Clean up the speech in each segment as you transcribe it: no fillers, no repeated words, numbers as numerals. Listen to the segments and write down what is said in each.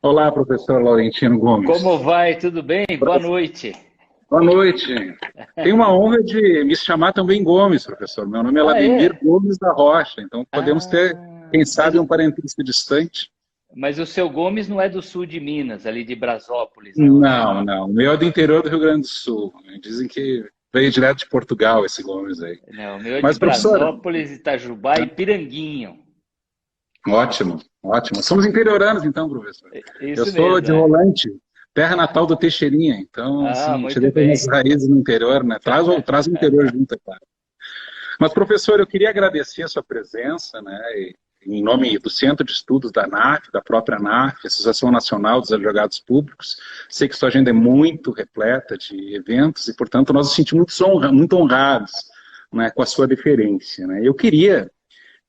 Olá, professor Laurentino Gomes. Como vai? Tudo bem? Boa noite. Boa noite. Tenho uma honra de me chamar também Gomes, professor. Meu nome é Ah, Lademir é? Gomes da Rocha, então podemos ter, quem Ah, sabe, um parentesco distante. mas o seu Gomes não é do sul de Minas, ali de Brasópolis, não, né? Não, não. O meu é do interior do Rio Grande do Sul. Dizem que veio direto de Portugal esse Gomes aí. Não, o meu é de Mas, professor, Brasópolis, Itajubá e Piranguinho. ótimo, ótimo. Somos interioranos, então, professor. Eu Isso sou mesmo, de é. Rolante, terra natal do Teixeirinha. Então, Ah, assim, muito tirei as minhas bem. raízes no interior, né? Traz o interior junto, é claro. Mas, professor, eu queria agradecer a sua presença, né, em nome do Centro de Estudos da ANAF, da própria ANAF, Associação Nacional dos Advogados Públicos. Sei que sua agenda é muito repleta de eventos e, portanto, nós nos sentimos muito honrados, né, com a sua deferência. Né. Eu queria,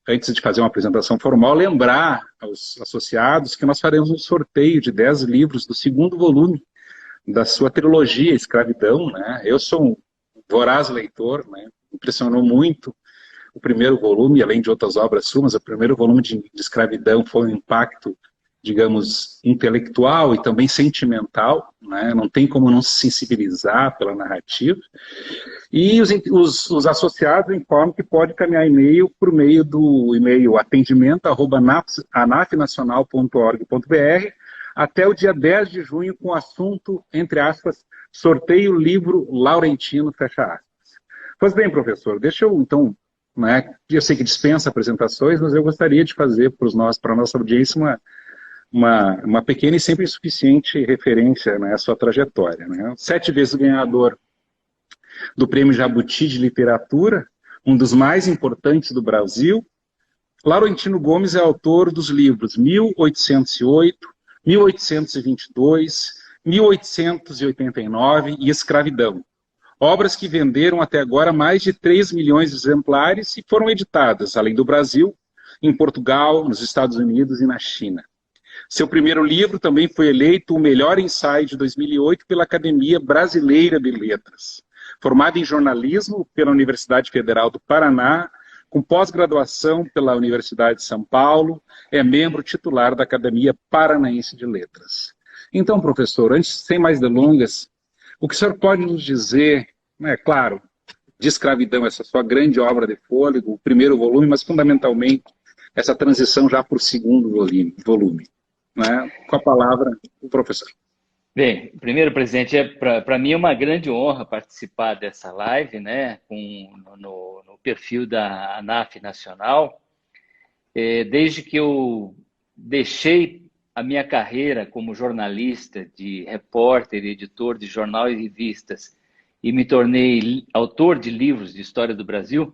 antes de fazer uma apresentação formal, lembrar aos associados que nós faremos um sorteio de 10 livros do segundo volume da sua trilogia Escravidão. Né. Eu sou um voraz leitor, né, impressionou muito o primeiro volume, além de outras obras suas, o primeiro volume de Escravidão foi um impacto, digamos, intelectual e também sentimental, né? Não tem como não se sensibilizar pela narrativa. E os associados informam que pode caminhar e-mail por meio do e-mail atendimento@anafnacional.org.br até o dia 10 de junho com o assunto, entre aspas, sorteio livro Laurentino, fecha aspas. Pois bem, professor, deixa eu, então, né, eu sei que dispensa apresentações, mas eu gostaria de fazer para a nossa audiência uma pequena e sempre insuficiente referência, né, à sua trajetória. Né? 7 vezes ganhador do Prêmio Jabuti de Literatura, um dos mais importantes do Brasil, Laurentino Gomes é autor dos livros 1808, 1822, 1889 e Escravidão. Obras que venderam até agora mais de 3 milhões de exemplares e foram editadas, além do Brasil, em Portugal, nos Estados Unidos e na China. Seu primeiro livro também foi eleito o melhor ensaio de 2008 pela Academia Brasileira de Letras. Formado em jornalismo pela Universidade Federal do Paraná, com pós-graduação pela Universidade de São Paulo, é membro titular da Academia Paranaense de Letras. Então, professor, antes, sem mais delongas, o que o senhor pode nos dizer, né, claro, de Escravidão, essa sua grande obra de fôlego, o primeiro volume, mas fundamentalmente essa transição já para o segundo volume, né? Com a palavra, o professor. Bem, primeiro, presidente, para mim é uma grande honra participar dessa live, né, no perfil da ANAF Nacional. Desde que eu deixei a minha carreira como jornalista, de repórter, editor de jornal e revistas, e me tornei autor de livros de história do Brasil,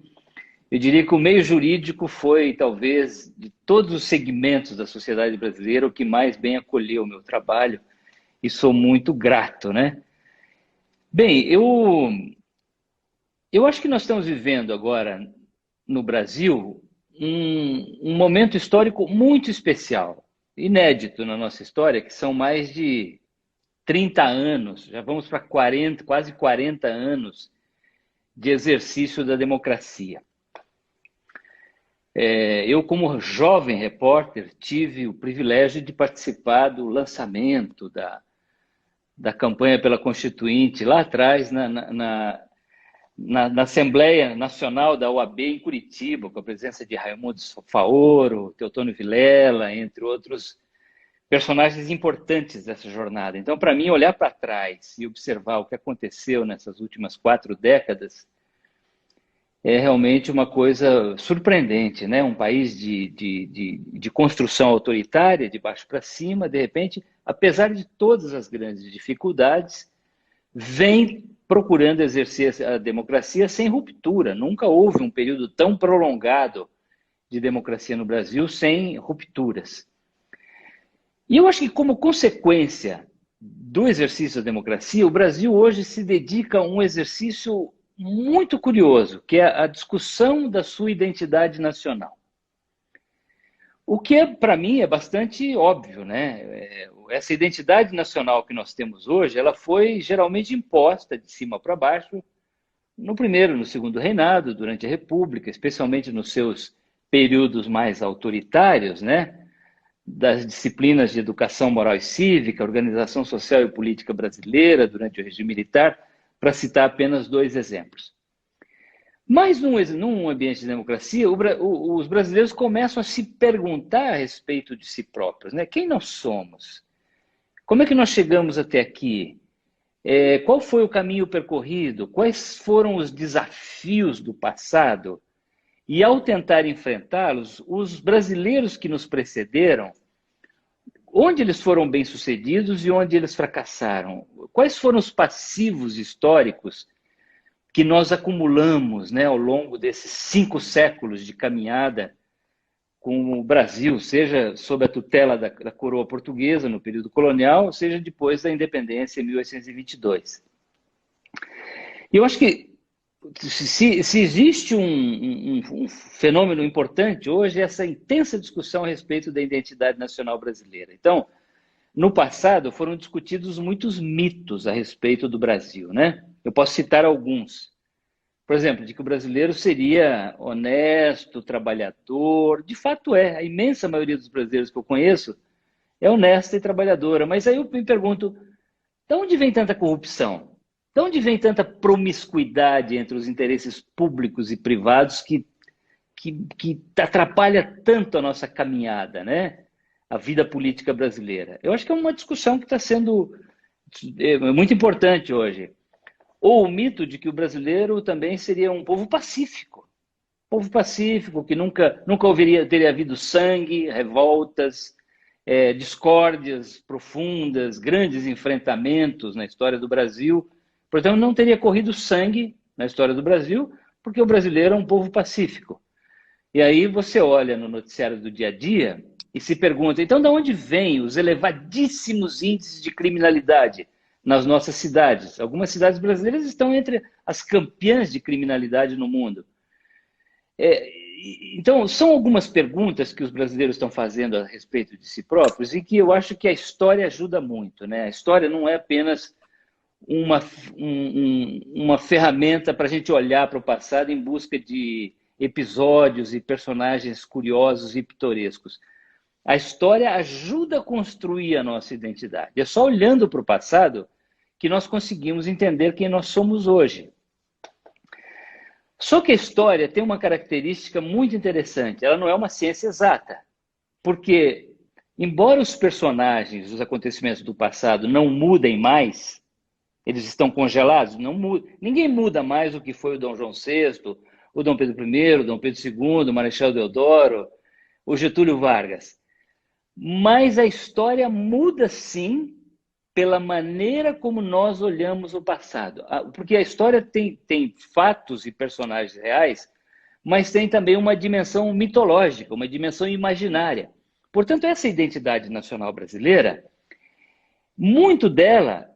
eu diria que o meio jurídico foi, talvez, de todos os segmentos da sociedade brasileira, o que mais bem acolheu o meu trabalho, e sou muito grato, né? Bem, eu acho que nós estamos vivendo agora no Brasil um momento histórico muito especial, inédito na nossa história, que são mais de 30 anos, já vamos para 40, quase 40 anos de exercício da democracia. Eu, como jovem repórter, tive o privilégio de participar do lançamento da campanha pela Constituinte, lá atrás, na Assembleia Nacional da OAB em Curitiba, com a presença de Raimundo Faoro, Teotônio Vilela, entre outros personagens importantes dessa jornada. Então, para mim, olhar para trás e observar o que aconteceu nessas últimas 4 décadas é realmente uma coisa surpreendente, né? Um país de construção autoritária, de baixo para cima, de repente, apesar de todas as grandes dificuldades, vem procurando exercer a democracia sem ruptura. Nunca houve um período tão prolongado de democracia no Brasil sem rupturas. E eu acho que, como consequência do exercício da democracia, o Brasil hoje se dedica a um exercício muito curioso, que é a discussão da sua identidade nacional. O que, para mim, é bastante óbvio, né? Essa identidade nacional que nós temos hoje, ela foi geralmente imposta de cima para baixo no primeiro, no segundo reinado, durante a República, especialmente nos seus períodos mais autoritários, né? das disciplinas de educação moral e cívica, organização social e política brasileira durante o regime militar, para citar apenas 2 exemplos. Mas num ambiente de democracia, os brasileiros começam a se perguntar a respeito de si próprios, né? Quem nós somos? Como é que nós chegamos até aqui? Qual foi o caminho percorrido? Quais foram os desafios do passado? E ao tentar enfrentá-los, os brasileiros que nos precederam, onde eles foram bem-sucedidos e onde eles fracassaram? Quais foram os passivos históricos que nós acumulamos, né, ao longo desses 5 séculos de caminhada com o Brasil, seja sob a tutela da coroa portuguesa no período colonial, seja depois da independência em 1822. E eu acho que se existe um fenômeno importante hoje, é essa intensa discussão a respeito da identidade nacional brasileira. Então, no passado, foram discutidos muitos mitos a respeito do Brasil, né? Eu posso citar alguns. Por exemplo, de que o brasileiro seria honesto, trabalhador. De fato é. A imensa maioria dos brasileiros que eu conheço é honesta e trabalhadora. Mas aí eu me pergunto, de onde vem tanta corrupção? De onde vem tanta promiscuidade entre os interesses públicos e privados que atrapalha tanto a nossa caminhada, né? A vida política brasileira? Eu acho que é uma discussão que está sendo muito importante hoje. Ou o mito de que o brasileiro também seria um povo pacífico. Povo pacífico, que nunca teria havido sangue, revoltas, discórdias profundas, grandes enfrentamentos na história do Brasil. Portanto, não teria corrido sangue na história do Brasil, porque o brasileiro é um povo pacífico. E aí você olha no noticiário do dia a dia e se pergunta, então de onde vêm os elevadíssimos índices de criminalidade nas nossas cidades? Algumas cidades brasileiras estão entre as campeãs de criminalidade no mundo. Então, são algumas perguntas que os brasileiros estão fazendo a respeito de si próprios e que eu acho que a história ajuda muito, né? A história não é apenas uma ferramenta para a gente olhar para o passado em busca de episódios e personagens curiosos e pitorescos. A história ajuda a construir a nossa identidade. É só olhando para o passado que nós conseguimos entender quem nós somos hoje. Só que a história tem uma característica muito interessante. Ela não é uma ciência exata. Porque, embora os personagens, os acontecimentos do passado não mudem mais, eles estão congelados, não muda. Ninguém muda mais o que foi o Dom João VI, o Dom Pedro I, o Dom Pedro II, o Marechal Deodoro, o Getúlio Vargas. Mas a história muda, sim, pela maneira como nós olhamos o passado. Porque a história tem fatos e personagens reais, mas tem também uma dimensão mitológica, uma dimensão imaginária. Portanto, essa identidade nacional brasileira, muito dela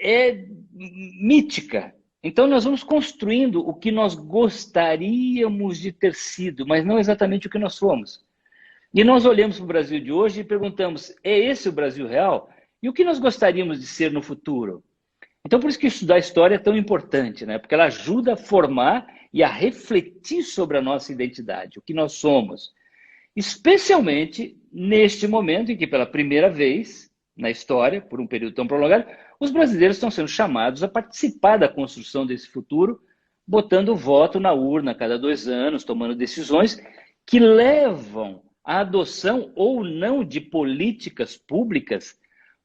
é mítica. Então, nós vamos construindo o que nós gostaríamos de ter sido, mas não exatamente o que nós fomos. E nós olhamos para o Brasil de hoje e perguntamos, é esse o Brasil real? E o que nós gostaríamos de ser no futuro? Então, por isso que estudar história é tão importante, né? Porque ela ajuda a formar e a refletir sobre a nossa identidade, o que nós somos. Especialmente neste momento em que, pela primeira vez na história, por um período tão prolongado, os brasileiros estão sendo chamados a participar da construção desse futuro, botando o voto na urna a cada 2 anos, tomando decisões que levam à adoção ou não de políticas públicas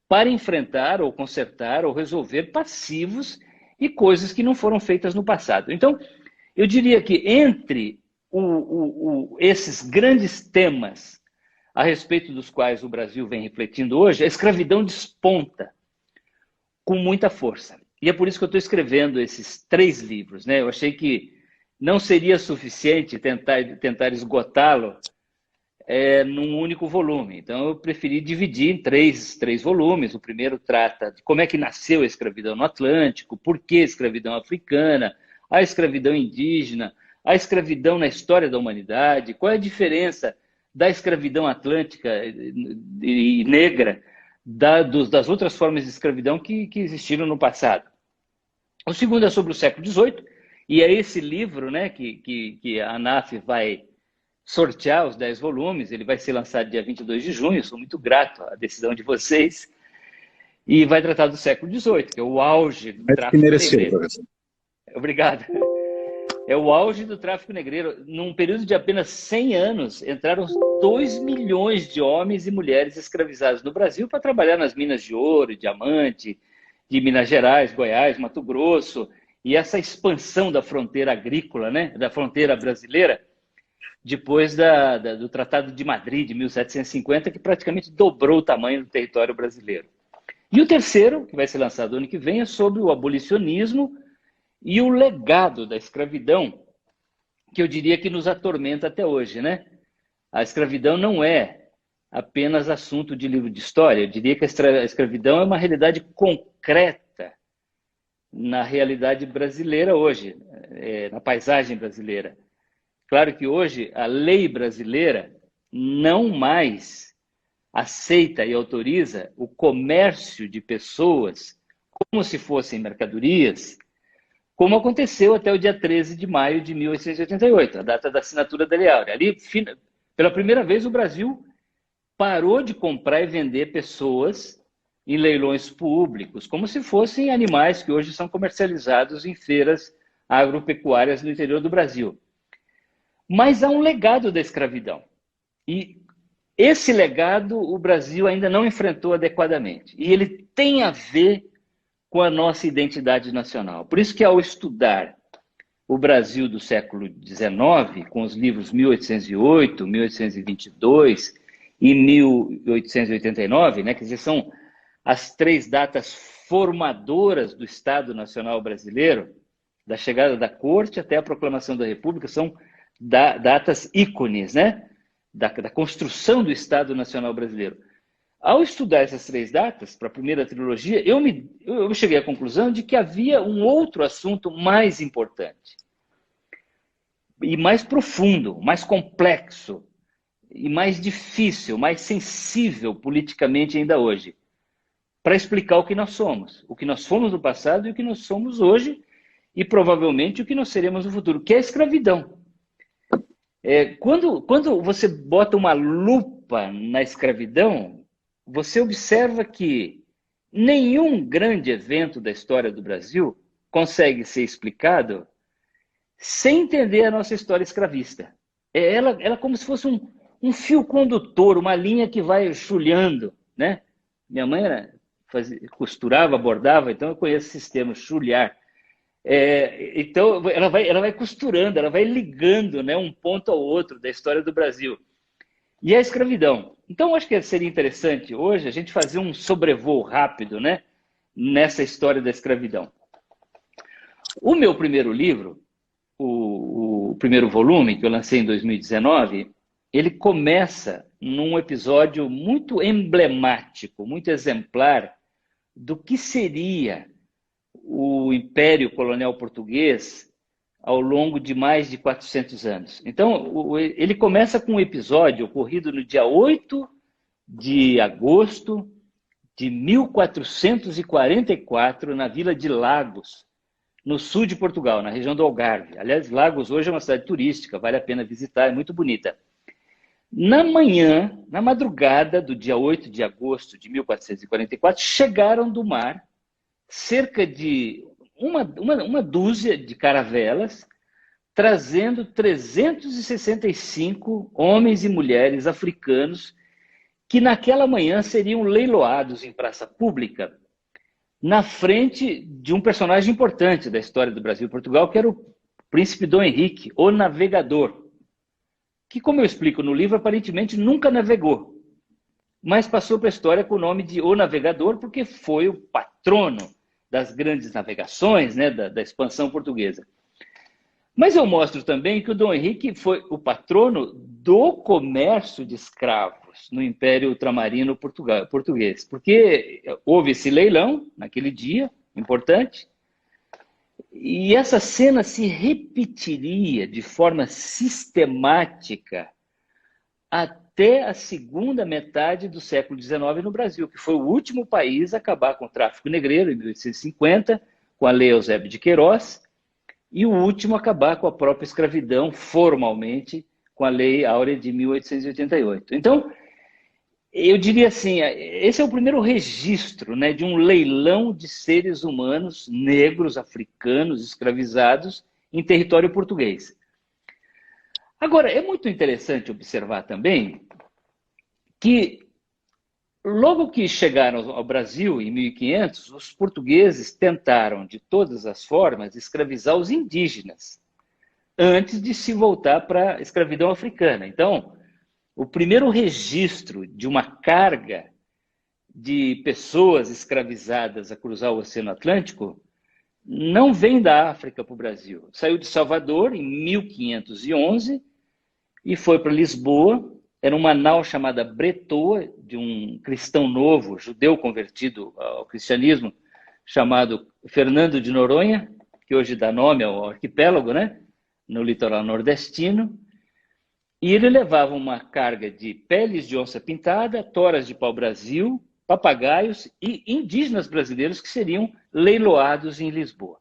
para enfrentar ou consertar ou resolver passivos e coisas que não foram feitas no passado. Então, eu diria que entre esses grandes temas a respeito dos quais o Brasil vem refletindo hoje, a escravidão desponta com muita força. E é por isso que eu estou escrevendo esses 3 livros, né? Eu achei que não seria suficiente tentar esgotá-lo num único volume. Então, eu preferi dividir em três volumes. O primeiro trata de como é que nasceu a escravidão no Atlântico, por que a escravidão africana, a escravidão indígena, a escravidão na história da humanidade, qual é a diferença da escravidão atlântica e negra das outras formas de escravidão que existiram no passado. O segundo é sobre o século XVIII, e é esse livro, né, que a ANAF vai sortear os 10 volumes. Ele vai ser lançado dia 22 de junho, sou muito grato à decisão de vocês. E vai tratar do século XVIII, que é o auge do tráfico negreiro. Obrigado. É o auge do tráfico negreiro. Num período de apenas 100 anos, entraram 2 milhões de homens e mulheres escravizados no Brasil para trabalhar nas minas de ouro, diamante, de Minas Gerais, Goiás, Mato Grosso. E essa expansão da fronteira agrícola, né, da fronteira brasileira, depois do Tratado de Madrid, de 1750, que praticamente dobrou o tamanho do território brasileiro. E o terceiro, que vai ser lançado ano que vem, é sobre o abolicionismo e o legado da escravidão, que eu diria que nos atormenta até hoje, né? A escravidão não é apenas assunto de livro de história. Eu diria que a escravidão é uma realidade concreta na realidade brasileira hoje, na paisagem brasileira. Claro que hoje a lei brasileira não mais aceita e autoriza o comércio de pessoas como se fossem mercadorias, como aconteceu até o dia 13 de maio de 1888, a data da assinatura da Lei Áurea. Ali, pela primeira vez, o Brasil parou de comprar e vender pessoas em leilões públicos, como se fossem animais que hoje são comercializados em feiras agropecuárias no interior do Brasil. Mas há um legado da escravidão. E esse legado o Brasil ainda não enfrentou adequadamente. E ele tem a ver com a nossa identidade nacional. Por isso que, ao estudar o Brasil do século XIX, com os livros 1808, 1822 e 1889, né, quer dizer, são as 3 datas formadoras do Estado Nacional Brasileiro, da chegada da Corte até a proclamação da República, são datas ícones, né? Da construção do Estado Nacional Brasileiro. Ao estudar essas 3 datas, para a primeira trilogia, eu cheguei à conclusão de que havia um outro assunto mais importante, e mais profundo, mais complexo, e mais difícil, mais sensível politicamente ainda hoje, para explicar o que nós somos, o que nós fomos no passado e o que nós somos hoje, e provavelmente o que nós seremos no futuro, que é a escravidão. Quando você bota uma lupa na escravidão, você observa que nenhum grande evento da história do Brasil consegue ser explicado sem entender a nossa história escravista. Ela é como se fosse um fio condutor, uma linha que vai chulhando, né? Minha mãe costurava, bordava, então eu conheço esse sistema, chulhar. Então, ela vai costurando, ela vai ligando, né, um ponto ao outro da história do Brasil. E a escravidão. Então, acho que seria interessante hoje a gente fazer um sobrevoo rápido, né, nessa história da escravidão. O meu primeiro livro, o primeiro volume, que eu lancei em 2019, ele começa num episódio muito emblemático, muito exemplar do que seria o Império Colonial Português ao longo de mais de 400 anos. Então, ele começa com um episódio ocorrido no dia 8 de agosto de 1444, na vila de Lagos, no sul de Portugal, na região do Algarve. Aliás, Lagos hoje é uma cidade turística, vale a pena visitar, é muito bonita. Na madrugada do dia 8 de agosto de 1444, chegaram do mar cerca de uma dúzia de caravelas, trazendo 365 homens e mulheres africanos que naquela manhã seriam leiloados em praça pública na frente de um personagem importante da história do Brasil e Portugal, que era o príncipe Dom Henrique, o navegador, que, como eu explico no livro, aparentemente nunca navegou, mas passou para a história com o nome de O Navegador, porque foi o patrono das grandes navegações, né, da expansão portuguesa. Mas eu mostro também que o Dom Henrique foi o patrono do comércio de escravos no Império Ultramarino português, porque houve esse leilão naquele dia, importante, e essa cena se repetiria de forma sistemática até a segunda metade do século XIX no Brasil, que foi o último país a acabar com o tráfico negreiro, em 1850, com a Lei Eusébio de Queiroz, e o último a acabar com a própria escravidão, formalmente, com a Lei Áurea de 1888. Então, eu diria assim, esse é o primeiro registro, né, de um leilão de seres humanos negros, africanos, escravizados em território português. Agora, é muito interessante observar também que logo que chegaram ao Brasil, em 1500, os portugueses tentaram, de todas as formas, escravizar os indígenas, antes de se voltar para a escravidão africana. Então, o primeiro registro de uma carga de pessoas escravizadas a cruzar o Oceano Atlântico não vem da África para o Brasil. Saiu de Salvador em 1511 e foi para Lisboa. Era uma nau chamada Bretoa, de um cristão novo, judeu convertido ao cristianismo, chamado Fernando de Noronha, que hoje dá nome ao arquipélago, né? No litoral nordestino. E ele levava uma carga de peles de onça pintada, toras de pau-brasil, papagaios e indígenas brasileiros que seriam leiloados em Lisboa.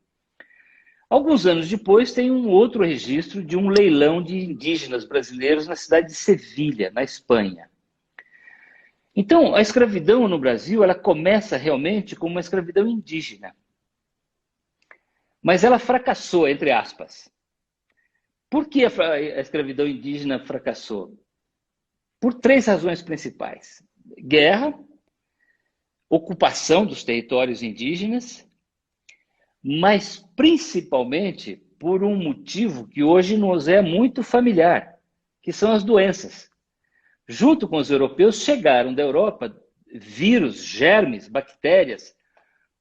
Alguns anos depois, tem um outro registro de um leilão de indígenas brasileiros na cidade de Sevilha, na Espanha. Então, a escravidão no Brasil, ela começa realmente como uma escravidão indígena. Mas ela fracassou, entre aspas. Por que a escravidão indígena fracassou? Por 3 razões principais: guerra, ocupação dos territórios indígenas, mas principalmente por um motivo que hoje nos é muito familiar, que são as doenças. Junto com os europeus, chegaram da Europa vírus, germes, bactérias,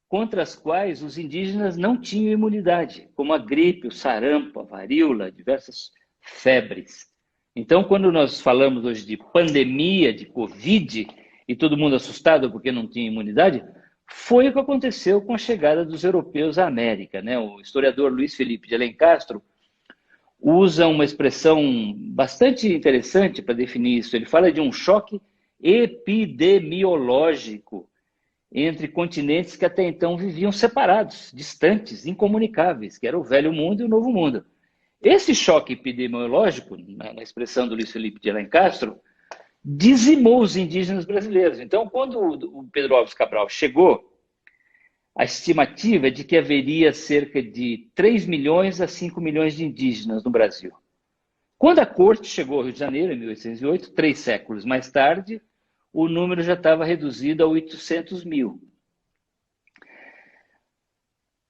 contra as quais os indígenas não tinham imunidade, como a gripe, o sarampo, a varíola, diversas febres. Então, quando nós falamos hoje de pandemia, de Covid, e todo mundo assustado porque não tinha imunidade, foi o que aconteceu com a chegada dos europeus à América, né? O historiador Luiz Felipe de Alencastro usa uma expressão bastante interessante para definir isso. Ele fala de um choque epidemiológico entre continentes que até então viviam separados, distantes, incomunicáveis, que era o Velho Mundo e o Novo Mundo. Esse choque epidemiológico, na expressão do Luiz Felipe de Alencastro, dizimou os indígenas brasileiros. Então, quando o Pedro Álvares Cabral chegou, a estimativa é de que haveria cerca de 3 milhões a 5 milhões de indígenas no Brasil. Quando a corte chegou ao Rio de Janeiro, em 1808, 3 séculos mais tarde, o número já estava reduzido a 800 mil.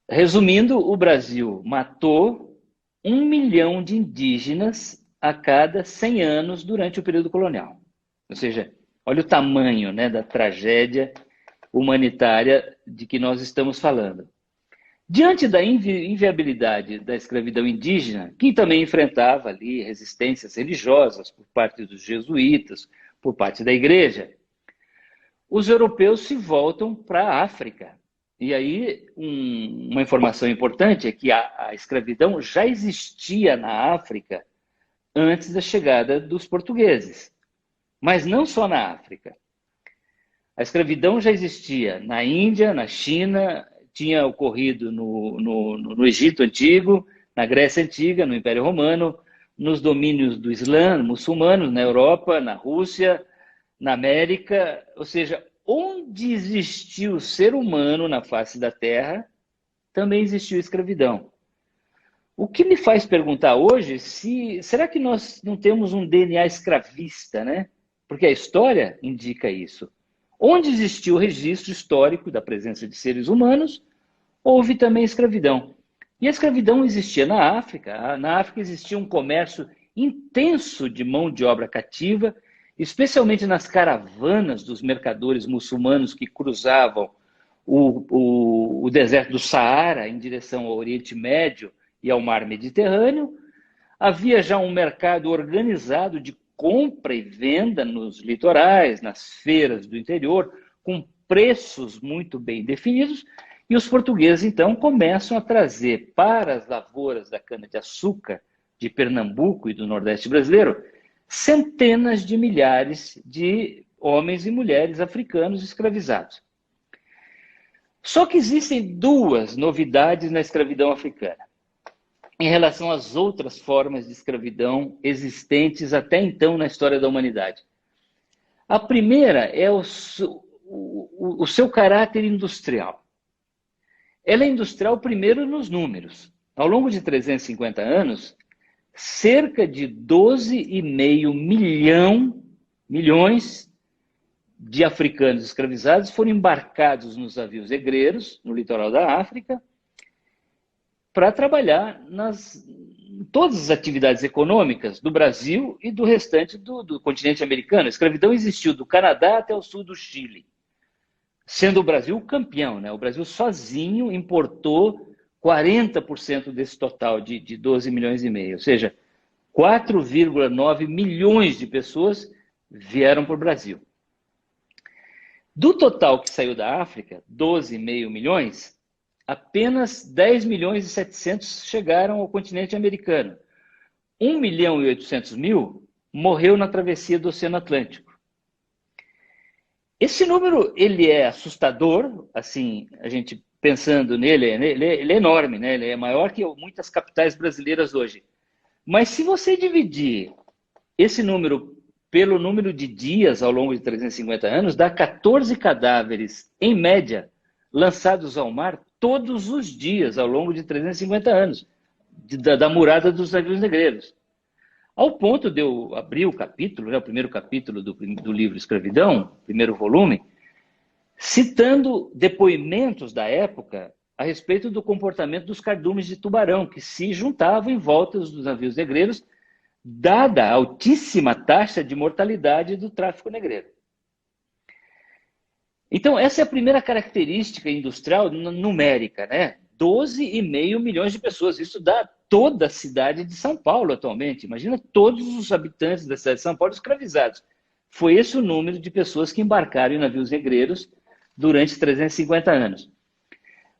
Resumindo, o Brasil matou 1 milhão de indígenas a cada 100 anos durante o período colonial. Ou seja, olha o tamanho, né, da tragédia humanitária de que nós estamos falando. Diante da inviabilidade da escravidão indígena, que também enfrentava ali resistências religiosas por parte dos jesuítas, por parte da igreja, os europeus se voltam para a África. E aí, uma informação importante é que a escravidão já existia na África antes da chegada dos portugueses. Mas não só na África. A escravidão já existia na Índia, na China, tinha ocorrido no Egito Antigo, na Grécia Antiga, no Império Romano, nos domínios do Islã, muçulmanos, na Europa, na Rússia, na América. Ou seja, onde existiu o ser humano na face da Terra, também existiu escravidão. O que me faz perguntar hoje, será que nós não temos um DNA escravista, né? Porque a história indica isso. Onde existiu o registro histórico da presença de seres humanos, houve também escravidão. E a escravidão existia na África. Na África existia um comércio intenso de mão de obra cativa, especialmente nas caravanas dos mercadores muçulmanos que cruzavam o deserto do Saara em direção ao Oriente Médio e ao Mar Mediterrâneo. Havia já um mercado organizado de compra e venda nos litorais, nas feiras do interior, com preços muito bem definidos, e os portugueses, então, começam a trazer para as lavouras da cana-de-açúcar de Pernambuco e do Nordeste brasileiro centenas de milhares de homens e mulheres africanos escravizados. Só que existem 2 novidades na escravidão africana. em relação às outras formas de escravidão existentes até então na história da humanidade. A primeira é o seu caráter industrial. Ela é industrial primeiro nos números. Ao longo de 350 anos, cerca de 12,5 milhões de africanos escravizados foram embarcados nos navios negreiros, no litoral da África, para trabalhar todas as atividades econômicas do Brasil e do restante do continente americano. A escravidão existiu do Canadá até o sul do Chile, sendo o Brasil campeão, né? O Brasil sozinho importou 40% desse total de 12 milhões e meio, ou seja, 4,9 milhões de pessoas vieram para o Brasil. Do total que saiu da África, 12,5 milhões, apenas 10 milhões e 700 chegaram ao continente americano. 1 milhão e 800 mil morreu na travessia do Oceano Atlântico. Esse número, ele é assustador, assim, a gente pensando nele, ele é enorme, né? Ele é maior que muitas capitais brasileiras hoje. Mas se você dividir esse número pelo número de dias ao longo de 350 anos, dá 14 cadáveres, em média, lançados ao mar todos os dias ao longo de 350 anos, da murada dos navios negreiros. Ao ponto de eu abrir o capítulo, né, o primeiro capítulo do livro Escravidão, primeiro volume, citando depoimentos da época a respeito do comportamento dos cardumes de tubarão, que se juntavam em volta dos navios negreiros, dada a altíssima taxa de mortalidade do tráfico negreiro. Então, essa é a primeira característica industrial numérica, né? 12,5 milhões de pessoas. Isso dá toda a cidade de São Paulo atualmente. Imagina todos os habitantes da cidade de São Paulo escravizados. Foi esse o número de pessoas que embarcaram em navios negreiros durante 350 anos.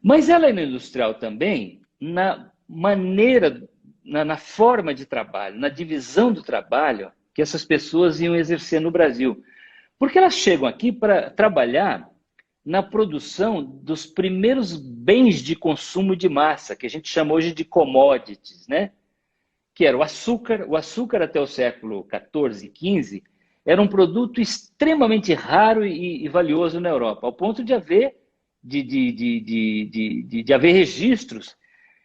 Mas ela é industrial também na maneira, na forma de trabalho, na divisão do trabalho que essas pessoas iam exercer no Brasil. Porque elas chegam aqui para trabalhar na produção dos primeiros bens de consumo de massa, que a gente chama hoje de commodities, né? Que era o açúcar. O açúcar até o século XIV e XV era um produto extremamente raro e valioso na Europa, ao ponto de haver, de haver registros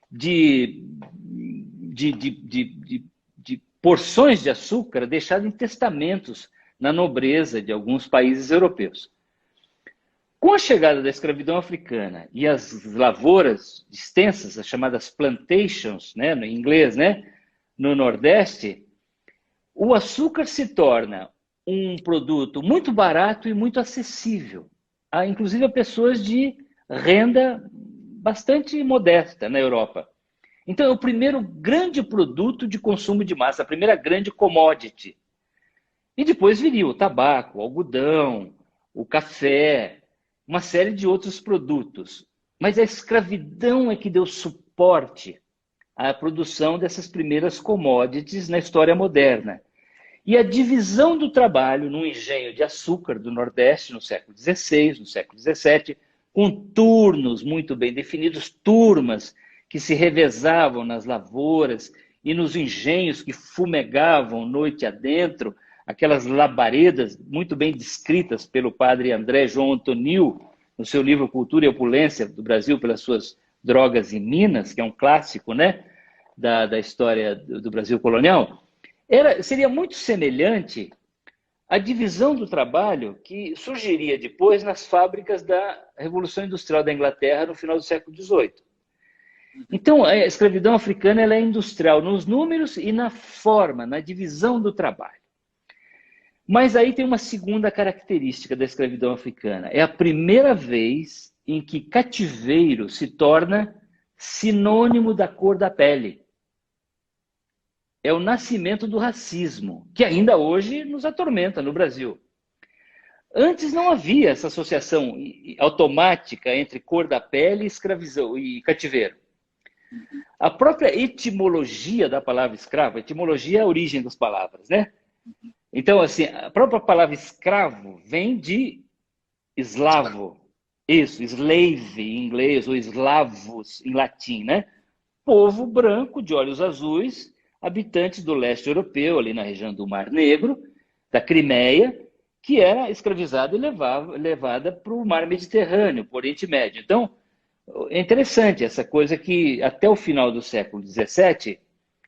de porções de açúcar deixadas em testamentos na nobreza de alguns países europeus. Com a chegada da escravidão africana e as lavouras extensas, as chamadas plantations, né, no inglês, né, no Nordeste, o açúcar se torna um produto muito barato e muito acessível, inclusive a pessoas de renda bastante modesta na Europa. Então, é o primeiro grande produto de consumo de massa, a primeira grande commodity. E depois viria o tabaco, o algodão, o café, uma série de outros produtos. Mas a escravidão é que deu suporte à produção dessas primeiras commodities na história moderna. E a divisão do trabalho no engenho de açúcar do Nordeste, no século XVI, no século XVII, com turnos muito bem definidos, turmas que se revezavam nas lavouras e nos engenhos que fumegavam noite adentro, aquelas labaredas muito bem descritas pelo padre André João Antonil, no seu livro Cultura e Opulência do Brasil pelas suas drogas e minas, que é um clássico, né, da história do Brasil colonial, seria muito semelhante à divisão do trabalho que surgiria depois nas fábricas da Revolução Industrial da Inglaterra no final do século XVIII. Então, a escravidão africana ela é industrial nos números e na forma, na divisão do trabalho. Mas aí tem uma segunda característica da escravidão africana. É a primeira vez em que cativeiro se torna sinônimo da cor da pele. É o nascimento do racismo, que ainda hoje nos atormenta no Brasil. Antes não havia essa associação automática entre cor da pele, escravização e cativeiro. A própria etimologia da palavra escravo, etimologia é a origem das palavras, né? Então, assim, a própria palavra escravo vem de eslavo. Isso, slave em inglês, ou eslavos em latim, né? povo branco de olhos azuis, habitantes do leste europeu, ali na região do Mar Negro, da Crimeia, que era escravizada e levada para o Mar Mediterrâneo, para o Oriente Médio. Então, é interessante essa coisa que até o final do século XVII,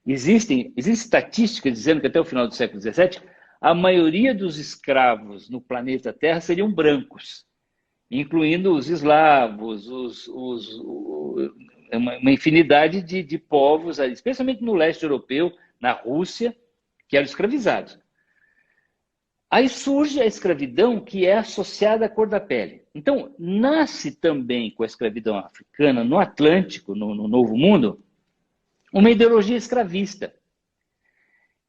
existem estatísticas dizendo que até o final do século XVII, a maioria dos escravos no planeta Terra seriam brancos, incluindo os eslavos, uma infinidade de povos, especialmente no leste europeu, na Rússia, que eram escravizados. Aí surge a escravidão que é associada à cor da pele. Então, nasce também com a escravidão africana, no Atlântico, no Novo Mundo, uma ideologia escravista,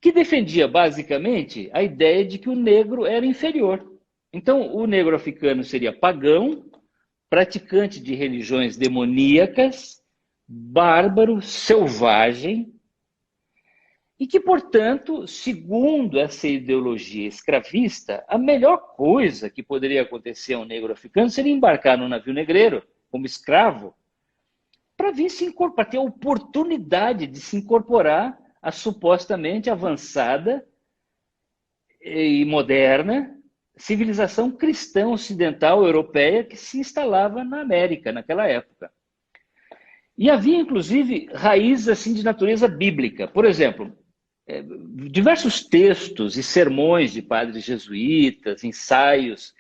que defendia basicamente a ideia de que o negro era inferior. Então, o negro africano seria pagão, praticante de religiões demoníacas, bárbaro, selvagem, e que, portanto, segundo essa ideologia escravista, a melhor coisa que poderia acontecer a um negro africano seria embarcar no navio negreiro, como escravo, para vir se incorporar, ter a oportunidade de se incorporar à supostamente avançada e moderna civilização cristã ocidental europeia que se instalava na América naquela época. E havia, inclusive, raízes assim, de natureza bíblica. Por exemplo, diversos textos e sermões de padres jesuítas, ensaios,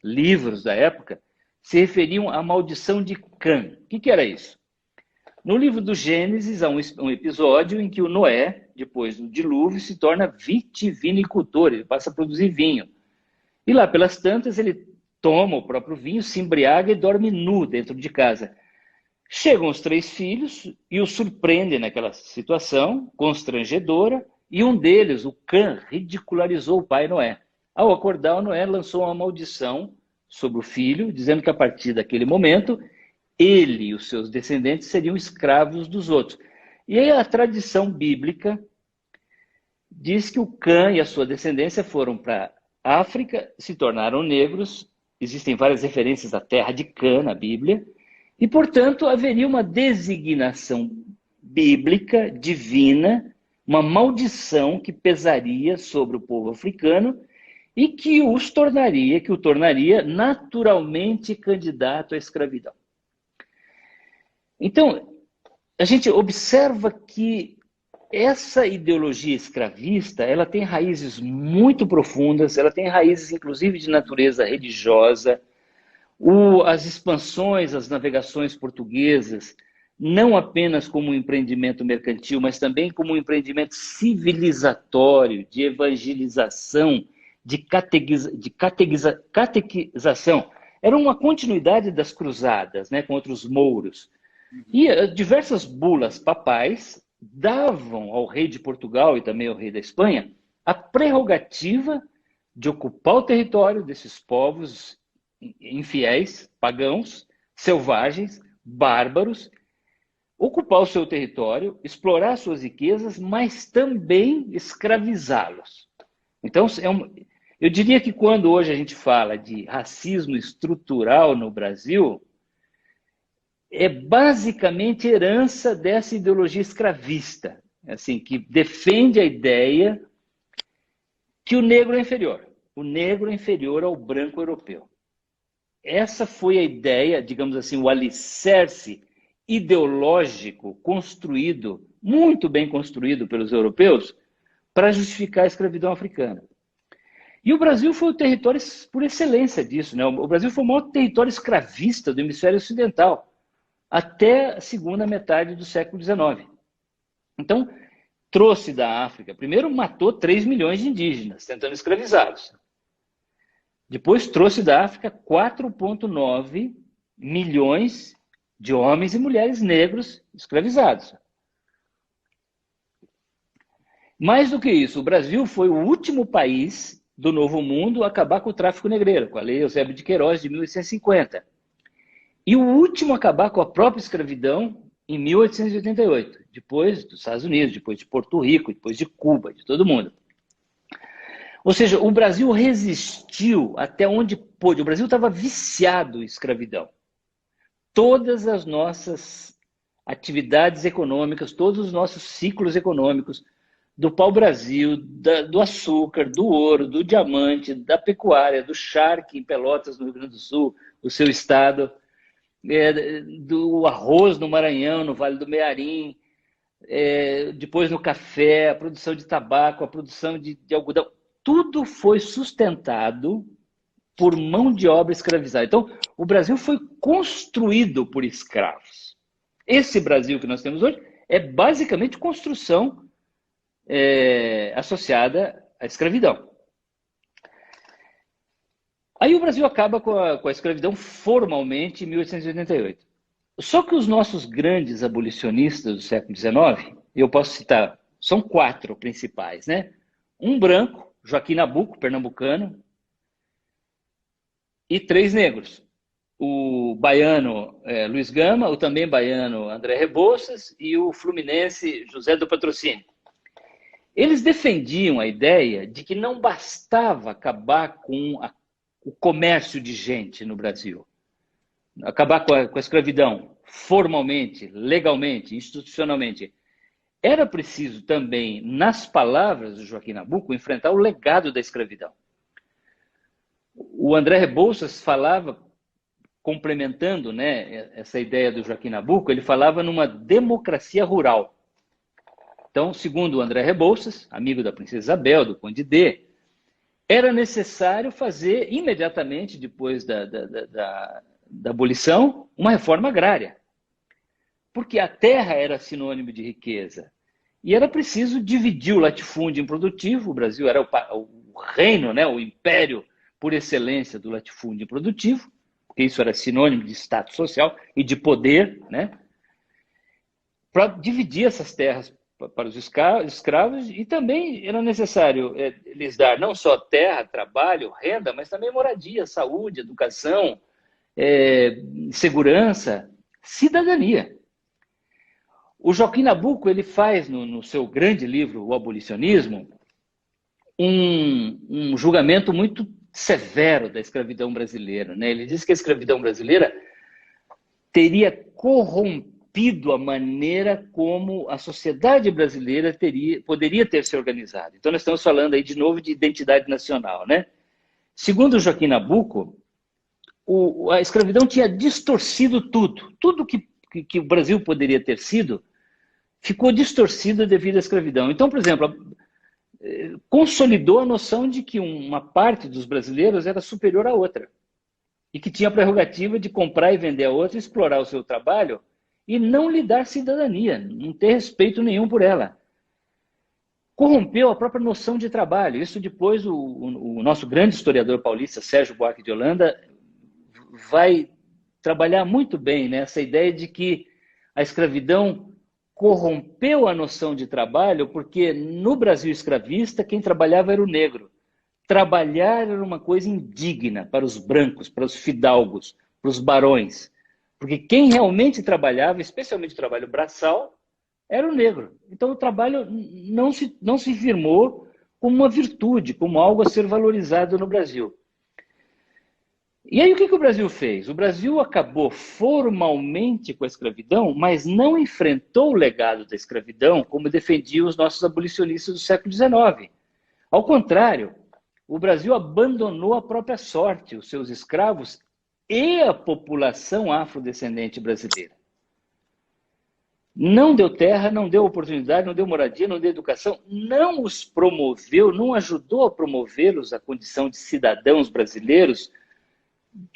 livros da época, se referiam à maldição de Cã. O que era isso? No livro do Gênesis, há um episódio em que o Noé, depois do dilúvio, se torna vitivinicultor, ele passa a produzir vinho. E lá pelas tantas, ele toma o próprio vinho, se embriaga e dorme nu dentro de casa. Chegam os 3 filhos e o surpreendem naquela situação constrangedora, e um deles, o Cã, ridicularizou o pai Noé. Ao acordar, o Noé lançou uma maldição sobre o filho, dizendo que a partir daquele momento, ele e os seus descendentes seriam escravos dos outros. E aí a tradição bíblica diz que o Cã e a sua descendência foram para a África, se tornaram negros, existem várias referências à terra de Cã na Bíblia, e, portanto, haveria uma designação bíblica, divina, uma maldição que pesaria sobre o povo africano e que o tornaria naturalmente candidato à escravidão. Então, a gente observa que essa ideologia escravista, ela tem raízes muito profundas, ela tem raízes, inclusive, de natureza religiosa. As expansões, as navegações portuguesas, não apenas como um empreendimento mercantil, mas também como um empreendimento civilizatório, de evangelização, de catequização. Era uma continuidade das cruzadas, né, contra os mouros. E diversas bulas papais davam ao rei de Portugal e também ao rei da Espanha a prerrogativa de ocupar o território desses povos infiéis, pagãos, selvagens, bárbaros, ocupar o seu território, explorar suas riquezas, mas também escravizá-los. Então, eu diria que quando hoje a gente fala de racismo estrutural no Brasil, é basicamente herança dessa ideologia escravista, assim, que defende a ideia que o negro é inferior. O negro é inferior ao branco europeu. Essa foi a ideia, digamos assim, o alicerce ideológico construído, muito bem construído pelos europeus, para justificar a escravidão africana. E o Brasil foi o território por excelência disso, né? O Brasil foi o maior território escravista do hemisfério ocidental, até a segunda metade do século XIX. Então, trouxe da África, primeiro matou 3 milhões de indígenas, tentando escravizá-los. Depois trouxe da África 4,9 milhões de homens e mulheres negros escravizados. Mais do que isso, o Brasil foi o último país do Novo Mundo a acabar com o tráfico negreiro, com a Lei Eusébio de Queiroz de 1850. E o último a acabar com a própria escravidão em 1888, depois dos Estados Unidos, depois de Porto Rico, depois de Cuba, de todo mundo. Ou seja, o Brasil resistiu até onde pôde. O Brasil estava viciado em escravidão. Todas as nossas atividades econômicas, todos os nossos ciclos econômicos, do pau-brasil, do açúcar, do ouro, do diamante, da pecuária, do charque em Pelotas, no Rio Grande do Sul, o seu estado, do arroz no Maranhão, no Vale do Mearim, depois no café, a produção de tabaco, a produção de algodão. Tudo foi sustentado por mão de obra escravizada. Então, o Brasil foi construído por escravos. Esse Brasil que nós temos hoje é basicamente construção associada à escravidão. Aí o Brasil acaba com a escravidão formalmente em 1888. Só que os nossos grandes abolicionistas do século XIX, eu posso citar, são 4 principais, né? Um branco, Joaquim Nabuco, pernambucano, e 3 negros. O baiano Luiz Gama, o também baiano André Rebouças e o fluminense José do Patrocínio. Eles defendiam a ideia de que não bastava acabar com o comércio de gente no Brasil, acabar com a escravidão formalmente, legalmente, institucionalmente. Era preciso também, nas palavras do Joaquim Nabuco, enfrentar o legado da escravidão. O André Rebouças falava, complementando, né, essa ideia do Joaquim Nabuco, ele falava numa democracia rural. Então, segundo o André Rebouças, amigo da princesa Isabel, do Conde D, era necessário fazer, imediatamente depois da abolição, uma reforma agrária. Porque a terra era sinônimo de riqueza. E era preciso dividir o latifúndio improdutivo. O Brasil era o reino, né, o império por excelência do latifúndio improdutivo, porque isso era sinônimo de status social e de poder, né, para dividir essas terras para os escravos, e também era necessário lhes dar não só terra, trabalho, renda, mas também moradia, saúde, educação, segurança, cidadania. O Joaquim Nabuco ele faz, no seu grande livro, O Abolicionismo, um julgamento muito severo da escravidão brasileira, né? Ele diz que a escravidão brasileira teria corrompido a maneira como a sociedade brasileira poderia ter se organizado. Então, nós estamos falando aí de novo de identidade nacional, né? Segundo o Joaquim Nabuco, a escravidão tinha distorcido tudo. Tudo que o Brasil poderia ter sido ficou distorcido devido à escravidão. Então, por exemplo, consolidou a noção de que uma parte dos brasileiros era superior à outra e que tinha a prerrogativa de comprar e vender a outra, explorar o seu trabalho e não lhe dar cidadania, não ter respeito nenhum por ela. Corrompeu a própria noção de trabalho. Isso depois o nosso grande historiador paulista, Sérgio Buarque de Holanda, vai trabalhar muito bem nessa ideia de que a escravidão corrompeu a noção de trabalho, porque no Brasil escravista quem trabalhava era o negro. Trabalhar era uma coisa indigna para os brancos, para os fidalgos, para os barões. Porque quem realmente trabalhava, especialmente o trabalho braçal, era o negro. Então o trabalho não se firmou como uma virtude, como algo a ser valorizado no Brasil. E aí o que o Brasil fez? O Brasil acabou formalmente com a escravidão, mas não enfrentou o legado da escravidão como defendiam os nossos abolicionistas do século XIX. Ao contrário, o Brasil abandonou a própria sorte, os seus escravos e a população afrodescendente brasileira. Não deu terra, não deu oportunidade, não deu moradia, não deu educação, não os promoveu, não ajudou a promovê-los à condição de cidadãos brasileiros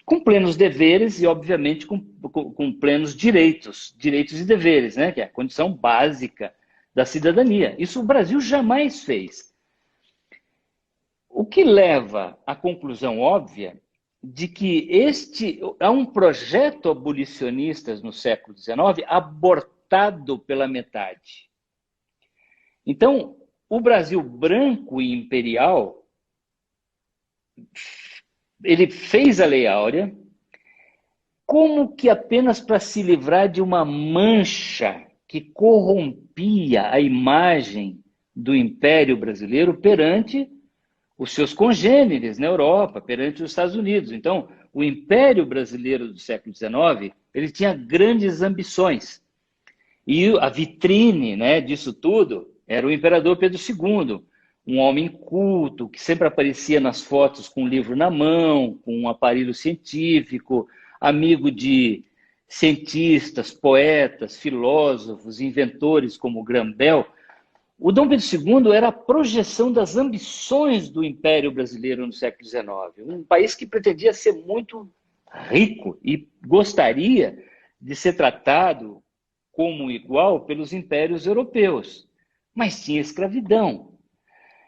com plenos deveres e, obviamente, com plenos direitos e deveres, né? Que é a condição básica da cidadania. Isso o Brasil jamais fez. O que leva à conclusão óbvia de que há um projeto abolicionista no século XIX abortado pela metade. Então, o Brasil branco e imperial, ele fez a Lei Áurea como que apenas para se livrar de uma mancha que corrompia a imagem do Império Brasileiro perante os seus congêneres na Europa, perante os Estados Unidos. Então, o Império Brasileiro do século XIX, ele tinha grandes ambições. E a vitrine, né, disso tudo era o imperador Pedro II, um homem culto, que sempre aparecia nas fotos com um livro na mão, com um aparelho científico, amigo de cientistas, poetas, filósofos, inventores como Graham-Bell. O Dom Pedro II era a projeção das ambições do Império Brasileiro no século XIX, um país que pretendia ser muito rico e gostaria de ser tratado como igual pelos impérios europeus, mas tinha escravidão.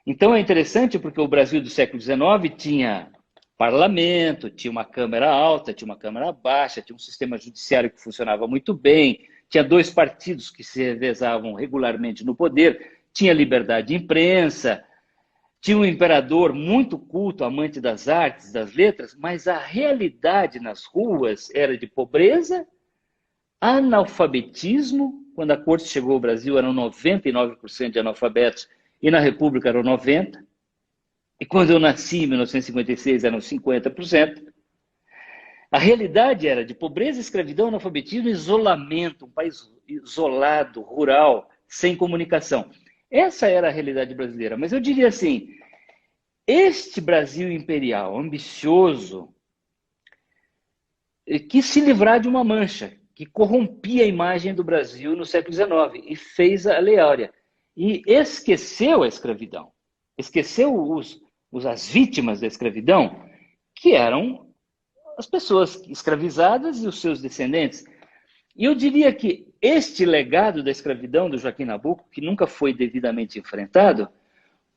Então é interessante porque o Brasil do século XIX tinha parlamento, tinha uma Câmara alta, tinha uma Câmara baixa, tinha um sistema judiciário que funcionava muito bem, tinha 2 partidos que se revezavam regularmente no poder, tinha liberdade de imprensa, tinha um imperador muito culto, amante das artes, das letras, mas a realidade nas ruas era de pobreza, analfabetismo. Quando a corte chegou ao Brasil eram 99% de analfabetos e na República eram 90%. E quando eu nasci, em 1956, eram 50%. A realidade era de pobreza, escravidão, analfabetismo e isolamento, um país isolado, rural, sem comunicação. Essa era a realidade brasileira. Mas eu diria assim, este Brasil imperial, ambicioso, quis se livrar de uma mancha que corrompia a imagem do Brasil no século XIX e fez a Lei Áurea. E esqueceu a escravidão, esqueceu as vítimas da escravidão, que eram as pessoas escravizadas e os seus descendentes. E eu diria que este legado da escravidão do Joaquim Nabuco, que nunca foi devidamente enfrentado,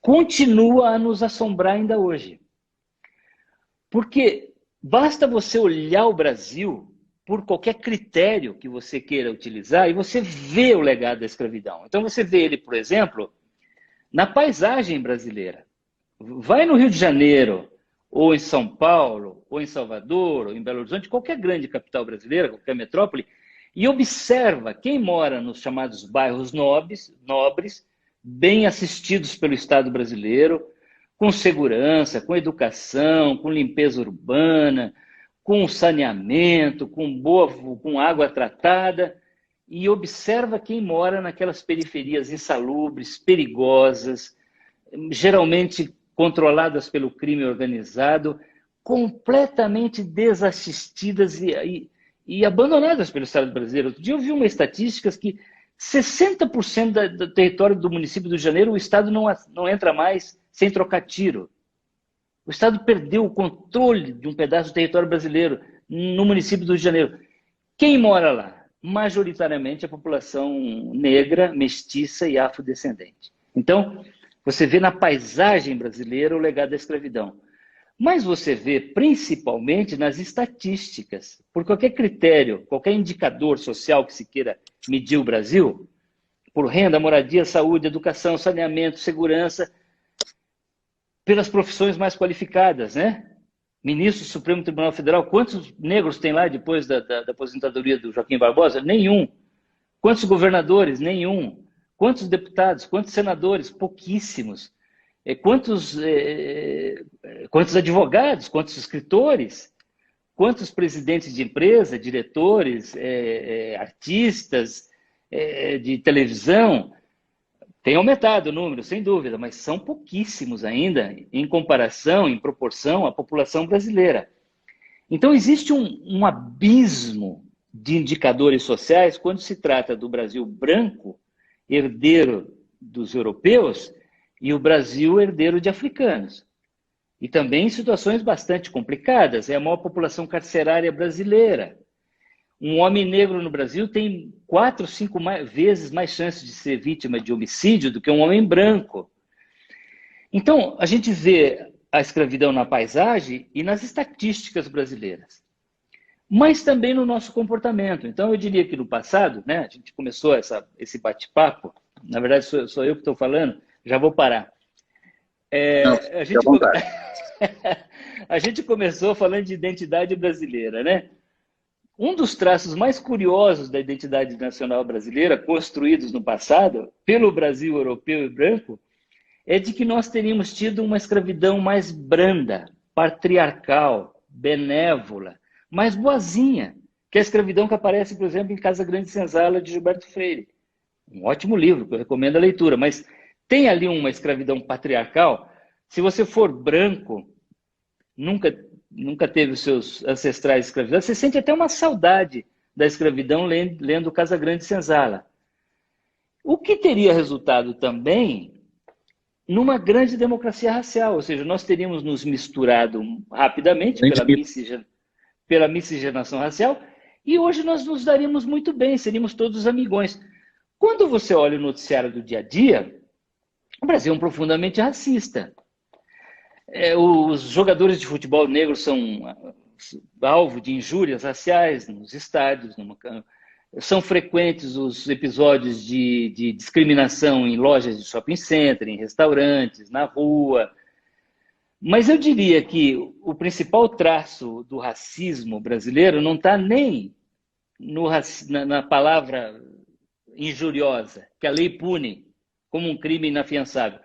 continua a nos assombrar ainda hoje. Porque basta você olhar o Brasil por qualquer critério que você queira utilizar e você vê o legado da escravidão. Então você vê ele, por exemplo, na paisagem brasileira. Vai no Rio de Janeiro, ou em São Paulo, ou em Salvador, ou em Belo Horizonte, qualquer grande capital brasileira, qualquer metrópole, e observa quem mora nos chamados bairros nobres, bem assistidos pelo Estado brasileiro, com segurança, com educação, com limpeza urbana, com saneamento, com água tratada, e observa quem mora naquelas periferias insalubres, perigosas, geralmente controladas pelo crime organizado, completamente desassistidas e abandonadas pelo Estado brasileiro. Outro dia eu vi uma estatística que 60% do território do município do Rio de Janeiro, o Estado não entra mais sem trocar tiro. O Estado perdeu o controle de um pedaço do território brasileiro no município do Rio de Janeiro. Quem mora lá? Majoritariamente a população negra, mestiça e afrodescendente. Então, você vê na paisagem brasileira o legado da escravidão. Mas você vê principalmente nas estatísticas. Por qualquer critério, qualquer indicador social que se queira medir o Brasil, por renda, moradia, saúde, educação, saneamento, segurança, pelas profissões mais qualificadas, né? Ministro do Supremo Tribunal Federal, quantos negros tem lá depois da aposentadoria do Joaquim Barbosa? Nenhum. Quantos governadores? Nenhum. Quantos deputados? Quantos senadores? Pouquíssimos. Quantos advogados? Quantos escritores? Quantos presidentes de empresa, diretores, artistas de televisão? Tem aumentado o número, sem dúvida, mas são pouquíssimos ainda em comparação, em proporção à população brasileira. Então, existe um abismo de indicadores sociais quando se trata do Brasil branco, herdeiro dos europeus, e o Brasil herdeiro de africanos. E também em situações bastante complicadas. É a maior população carcerária brasileira. Um homem negro no Brasil tem 4, 5 vezes mais chances de ser vítima de homicídio do que um homem branco. Então, a gente vê a escravidão na paisagem e nas estatísticas brasileiras, mas também no nosso comportamento. Então, eu diria que no passado, né, a gente começou esse bate-papo, na verdade sou eu que estou falando, já vou parar. A gente começou falando de identidade brasileira, né? Um dos traços mais curiosos da identidade nacional brasileira, construídos no passado, pelo Brasil europeu e branco, é de que nós teríamos tido uma escravidão mais branda, patriarcal, benévola, mais boazinha, que a escravidão que aparece, por exemplo, em Casa Grande Senzala, de Gilberto Freire. Um ótimo livro, que eu recomendo a leitura, mas tem ali uma escravidão patriarcal. Se você for branco, nunca teve os seus ancestrais escravizados, você sente até uma saudade da escravidão lendo Casagrande Senzala. O que teria resultado também numa grande democracia racial, ou seja, nós teríamos nos misturado rapidamente pela miscigenação racial e hoje nós nos daríamos muito bem, seríamos todos amigões. Quando você olha o noticiário do dia a dia, o Brasil é um profundamente racista. Os jogadores de futebol negro são alvo de injúrias raciais nos estádios, são frequentes os episódios de discriminação em lojas de shopping center, em restaurantes, na rua. Mas eu diria que o principal traço do racismo brasileiro não está nem na palavra injuriosa, que a lei pune como um crime inafiançável.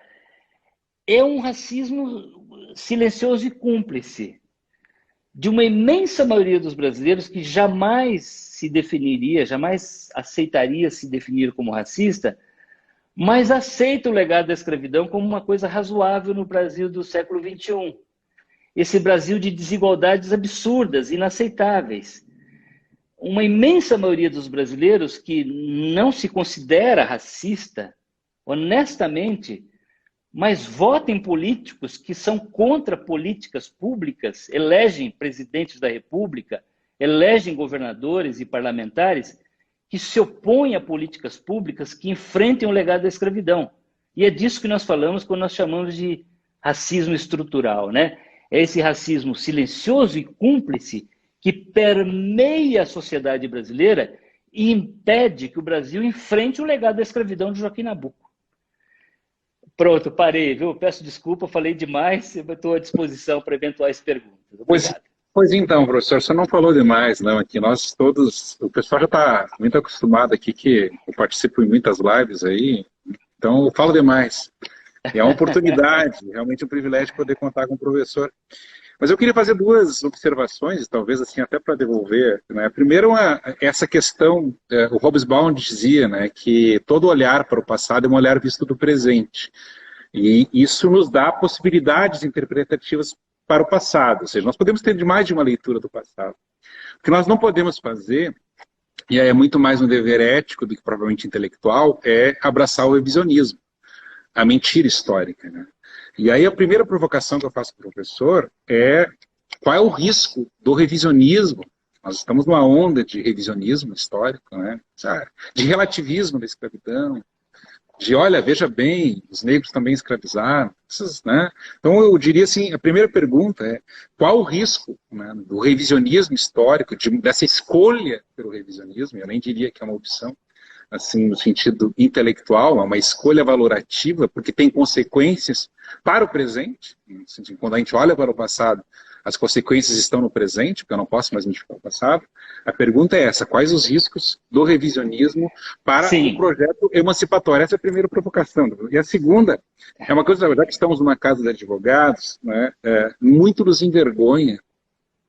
É um racismo silencioso e cúmplice de uma imensa maioria dos brasileiros que jamais se definiria, jamais aceitaria se definir como racista, mas aceita o legado da escravidão como uma coisa razoável no Brasil do século XXI. Esse Brasil de desigualdades absurdas, inaceitáveis. Uma imensa maioria dos brasileiros que não se considera racista, honestamente, mas vota em políticos que são contra políticas públicas, elegem presidentes da República, elegem governadores e parlamentares que se opõem a políticas públicas que enfrentem o legado da escravidão. E é disso que nós falamos quando nós chamamos de racismo estrutural, né? É esse racismo silencioso e cúmplice que permeia a sociedade brasileira e impede que o Brasil enfrente o legado da escravidão de Joaquim Nabuco. Pronto, parei, viu? Peço desculpa, falei demais, eu estou à disposição para eventuais perguntas. Obrigado. Pois então, professor, você não falou demais, não, aqui nós todos, o pessoal já está muito acostumado aqui que eu participo em muitas lives aí, então eu falo demais. E é uma oportunidade, realmente um privilégio poder contar com o professor. Mas eu queria fazer duas observações, talvez assim até para devolver, né? Primeiro, essa questão, o Hobsbawm dizia, né, que todo olhar para o passado é um olhar visto do presente. E isso nos dá possibilidades interpretativas para o passado, ou seja, nós podemos ter mais de uma leitura do passado. O que nós não podemos fazer, e é muito mais um dever ético do que propriamente intelectual, é abraçar o revisionismo, a mentira histórica, né? E aí a primeira provocação que eu faço para o professor é qual é o risco do revisionismo. Nós estamos numa onda de revisionismo histórico, né? De relativismo da escravidão, de, olha, veja bem, os negros também escravizaram, né? Então eu diria assim, a primeira pergunta é qual o risco, né, do revisionismo histórico, dessa escolha pelo revisionismo, eu nem diria que é uma opção, assim, no sentido intelectual, é uma escolha valorativa, porque tem consequências para o presente, quando a gente olha para o passado, as consequências estão no presente, porque eu não posso mais modificar o passado. A pergunta é essa, quais os riscos do revisionismo para o projeto emancipatório? Essa é a primeira provocação. E a segunda é uma coisa, já que estamos numa casa de advogados, né, muito nos envergonha,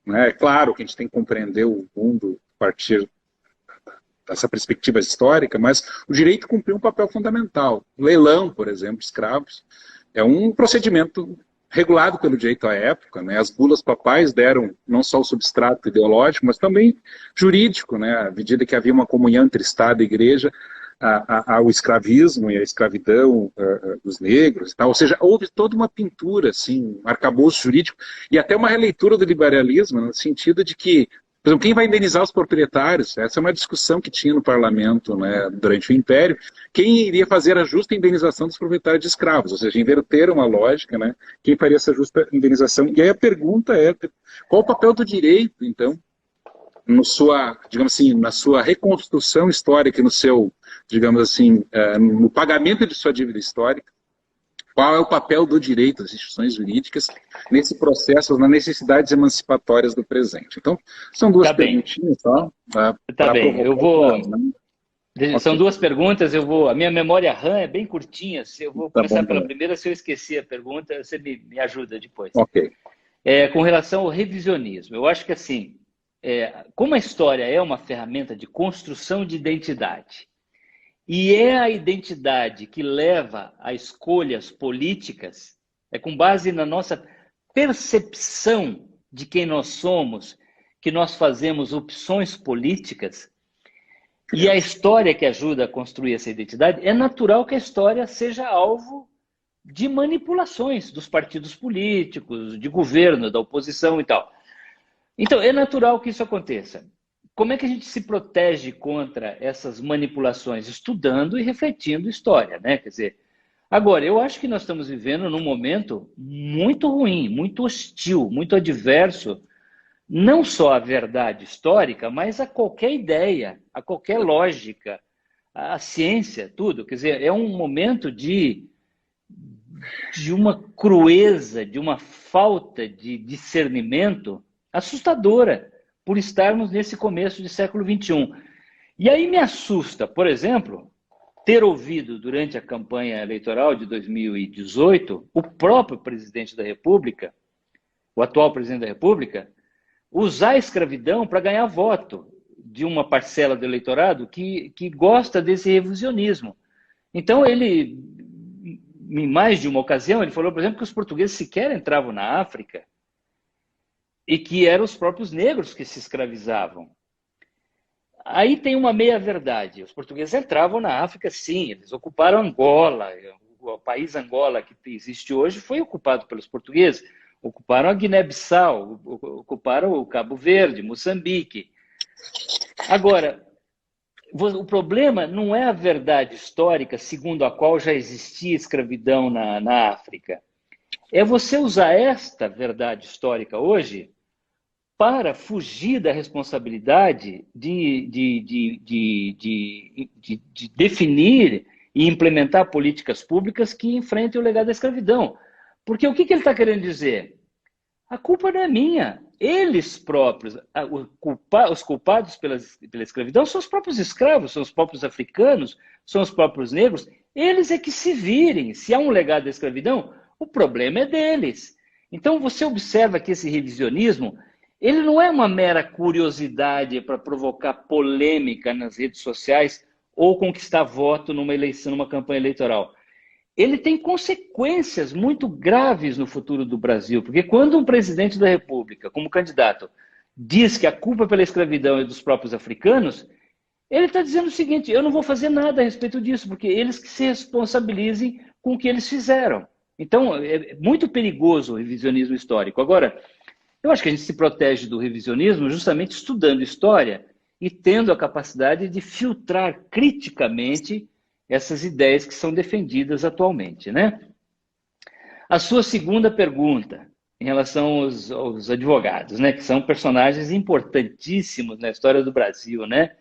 né? É claro que a gente tem que compreender o mundo a partir dessa perspectiva histórica, mas o direito cumpriu um papel fundamental. O leilão, por exemplo, de escravos, é um procedimento regulado pelo direito à época, né? As bulas papais deram não só o substrato ideológico, mas também jurídico, né? À medida que havia uma comunhão entre Estado e Igreja, ao escravismo e à escravidão dos negros, tá? Ou seja, houve toda uma pintura, assim, um arcabouço jurídico, e até uma releitura do liberalismo, no sentido de que, por exemplo, quem vai indenizar os proprietários? Essa é uma discussão que tinha no parlamento, né, durante o Império. Quem iria fazer a justa indenização dos proprietários de escravos? Ou seja, inverter uma lógica, né? Quem faria essa justa indenização? E aí a pergunta é, qual o papel do direito, então, digamos assim, na sua reconstrução histórica, no seu, digamos assim, no pagamento de sua dívida histórica? Qual é o papel do direito das instituições jurídicas nesse processo, nas necessidades emancipatórias do presente? Então, são duas perguntinhas só. Tá bem, eu vou... São duas perguntas, a minha memória RAM é bem curtinha, eu vou começar pela primeira, se eu esqueci a pergunta, você me ajuda depois. Ok. Com relação ao revisionismo, eu acho que assim, como a história é uma ferramenta de construção de identidade, e é a identidade que leva a escolhas políticas, é com base na nossa percepção de quem nós somos, que nós fazemos opções políticas, e a história que ajuda a construir essa identidade, é natural que a história seja alvo de manipulações dos partidos políticos, de governo, da oposição e tal. Então, é natural que isso aconteça. Como é que a gente se protege contra essas manipulações? Estudando e refletindo história, né? Quer dizer, agora, eu acho que nós estamos vivendo num momento muito ruim, muito hostil, muito adverso, não só à verdade histórica, mas a qualquer ideia, a qualquer lógica, a ciência, tudo. Quer dizer, é um momento de uma crueza, de uma falta de discernimento assustadora por estarmos nesse começo de século XXI. E aí me assusta, por exemplo, ter ouvido durante a campanha eleitoral de 2018 o próprio presidente da República, o atual presidente da República, usar a escravidão para ganhar voto de uma parcela do eleitorado que gosta desse revisionismo. Então, ele, em mais de uma ocasião, ele falou, por exemplo, que os portugueses sequer entravam na África e que eram os próprios negros que se escravizavam. Aí tem uma meia-verdade. Os portugueses entravam na África, sim, eles ocuparam Angola. O país Angola que existe hoje foi ocupado pelos portugueses. Ocuparam a Guiné-Bissau, ocuparam o Cabo Verde, Moçambique. Agora, o problema não é a verdade histórica segundo a qual já existia escravidão na África. É você usar esta verdade histórica hoje para fugir da responsabilidade de definir e implementar políticas públicas que enfrentem o legado da escravidão. Porque o que ele está querendo dizer? A culpa não é minha. Eles próprios, os culpados pela escravidão são os próprios escravos, são os próprios africanos, são os próprios negros. Eles é que se virem. Se há um legado da escravidão, o problema é deles. Então você observa que esse revisionismo, ele não é uma mera curiosidade para provocar polêmica nas redes sociais ou conquistar voto numa eleição, numa campanha eleitoral. Ele tem consequências muito graves no futuro do Brasil, porque quando um presidente da República, como candidato, diz que a culpa pela escravidão é dos próprios africanos, ele está dizendo o seguinte, eu não vou fazer nada a respeito disso, porque eles que se responsabilizem com o que eles fizeram. Então, é muito perigoso o revisionismo histórico. Agora, eu acho que a gente se protege do revisionismo justamente estudando história e tendo a capacidade de filtrar criticamente essas ideias que são defendidas atualmente, né? A sua segunda pergunta, em relação aos advogados, né? Que são personagens importantíssimos na história do Brasil, né?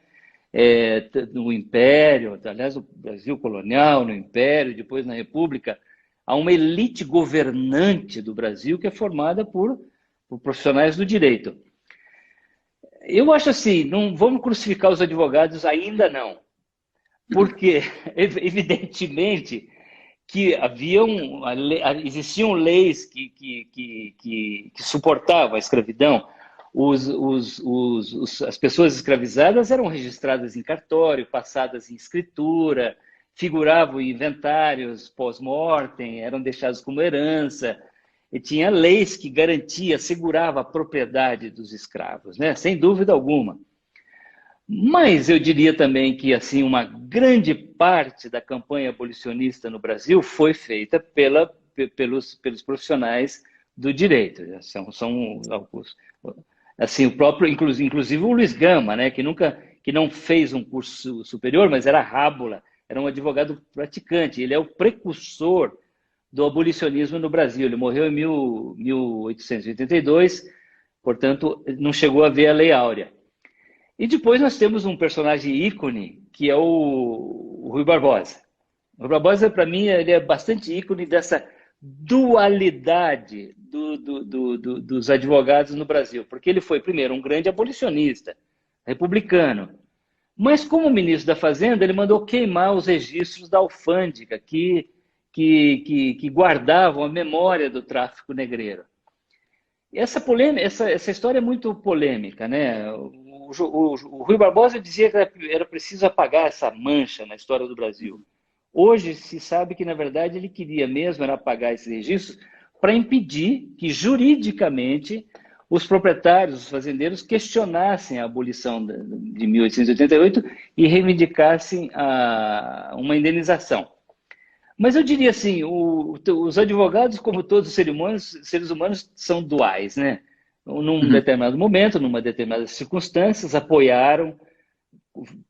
No Império, aliás, no Brasil colonial, no Império, depois na República, há uma elite governante do Brasil que é formada por profissionais do direito. Eu acho assim, não vamos crucificar os advogados ainda não, porque evidentemente que existiam leis que suportavam a escravidão. As pessoas escravizadas eram registradas em cartório, passadas em escritura, figuravam em inventários pós-mortem, eram deixados como herança. E tinha leis que garantiam, asseguravam a propriedade dos escravos, né? Sem dúvida alguma. Mas eu diria também que assim, uma grande parte da campanha abolicionista no Brasil foi feita pelos profissionais do direito. São assim, o próprio, inclusive o Luiz Gama, né? Que não fez um curso superior, mas era rábula, era um advogado praticante. Ele é o precursor do abolicionismo no Brasil. Ele morreu em 1882, portanto, não chegou a ver a Lei Áurea. E depois nós temos um personagem ícone, que é o Rui Barbosa. O Rui Barbosa, para mim, ele é bastante ícone dessa dualidade dos advogados no Brasil. Porque ele foi, primeiro, um grande abolicionista, republicano. Mas, como ministro da Fazenda, ele mandou queimar os registros da alfândega, que guardavam a memória do tráfico negreiro. Essa história é muito polêmica, né? o Rui Barbosa dizia que era preciso apagar essa mancha na história do Brasil. Hoje se sabe que, na verdade, ele queria mesmo era apagar esses registros para impedir que, juridicamente, os proprietários, os fazendeiros, questionassem a abolição de 1888 e reivindicassem uma indenização. Mas eu diria assim, os advogados, como todos os seres humanos, são duais, né? Num determinado momento, numa determinadas circunstâncias, apoiaram,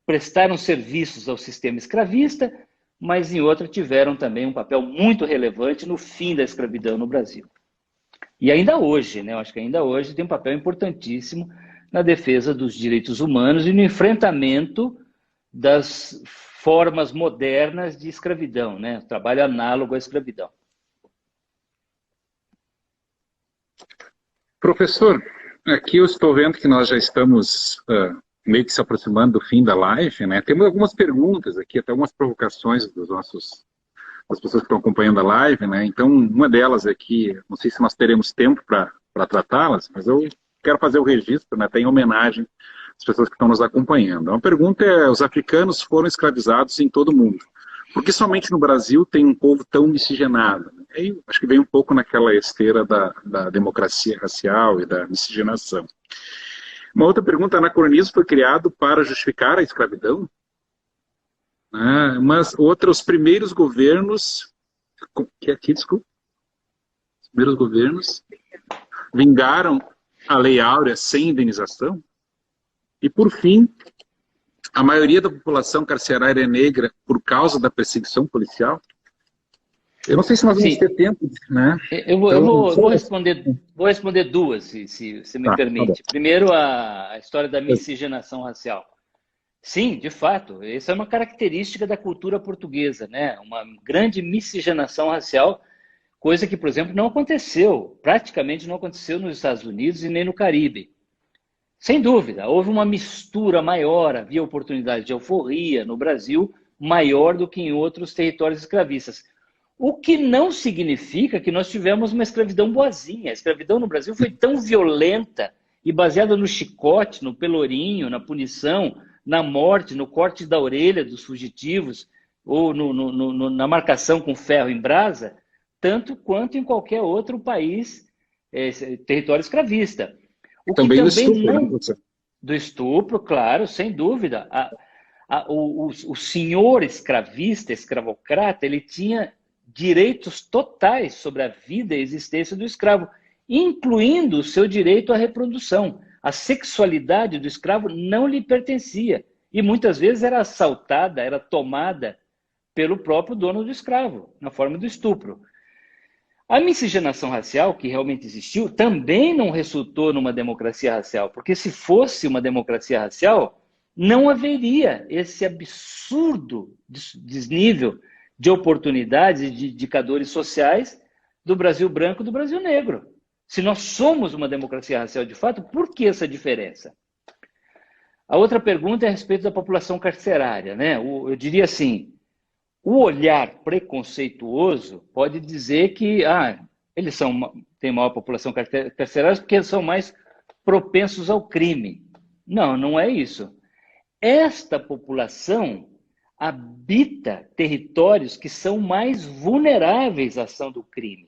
prestaram serviços ao sistema escravista, mas em outra tiveram também um papel muito relevante no fim da escravidão no Brasil. E ainda hoje, né? Eu acho que ainda hoje tem um papel importantíssimo na defesa dos direitos humanos e no enfrentamento das formas modernas de escravidão, né? Trabalho análogo à escravidão. Professor, aqui eu estou vendo que nós já estamos meio que se aproximando do fim da live, né? Temos algumas perguntas aqui, até algumas provocações das pessoas que estão acompanhando a live, né? Então, uma delas aqui, não sei se nós teremos tempo para tratá-las, mas eu quero fazer o registro, né? Até em homenagem às pessoas que estão nos acompanhando. Uma pergunta é: os africanos foram escravizados em todo o mundo. Por que somente no Brasil tem um povo tão miscigenado? Aí, acho que vem um pouco naquela esteira da democracia racial e da miscigenação. Uma outra pergunta: o anacronismo foi criado para justificar a escravidão? Mas os primeiros governos... Desculpa. Os primeiros governos vingaram a Lei Áurea sem indenização? E, por fim, a maioria da população carcerária é negra por causa da perseguição policial? Eu não sei se nós vamos ter tempo, né? Eu vou responder duas, se me permite. Primeiro, a história da miscigenação racial. Sim, de fato, essa é uma característica da cultura portuguesa, né? Uma grande miscigenação racial, coisa que, por exemplo, não aconteceu, praticamente não aconteceu nos Estados Unidos e nem no Caribe. Sem dúvida, houve uma mistura maior, havia oportunidade de alforria no Brasil maior do que em outros territórios escravistas. O que não significa que nós tivemos uma escravidão boazinha. A escravidão no Brasil foi tão violenta e baseada no chicote, no pelourinho, na punição, na morte, no corte da orelha dos fugitivos ou na marcação com ferro em brasa, tanto quanto em qualquer outro país, território escravista. Também do estupro, né? Do estupro, claro, sem dúvida. O senhor escravista, escravocrata, ele tinha direitos totais sobre a vida e a existência do escravo, incluindo o seu direito à reprodução. A sexualidade do escravo não lhe pertencia e muitas vezes era assaltada, era tomada pelo próprio dono do escravo, na forma do estupro. A miscigenação racial, que realmente existiu, também não resultou numa democracia racial, porque se fosse uma democracia racial, não haveria esse absurdo desnível de oportunidades e de indicadores sociais do Brasil branco e do Brasil negro. Se nós somos uma democracia racial de fato, por que essa diferença? A outra pergunta é a respeito da população carcerária, né? Eu diria assim, o olhar preconceituoso pode dizer que eles têm maior população carcerária porque eles são mais propensos ao crime. Não, não é isso. Esta população habita territórios que são mais vulneráveis à ação do crime.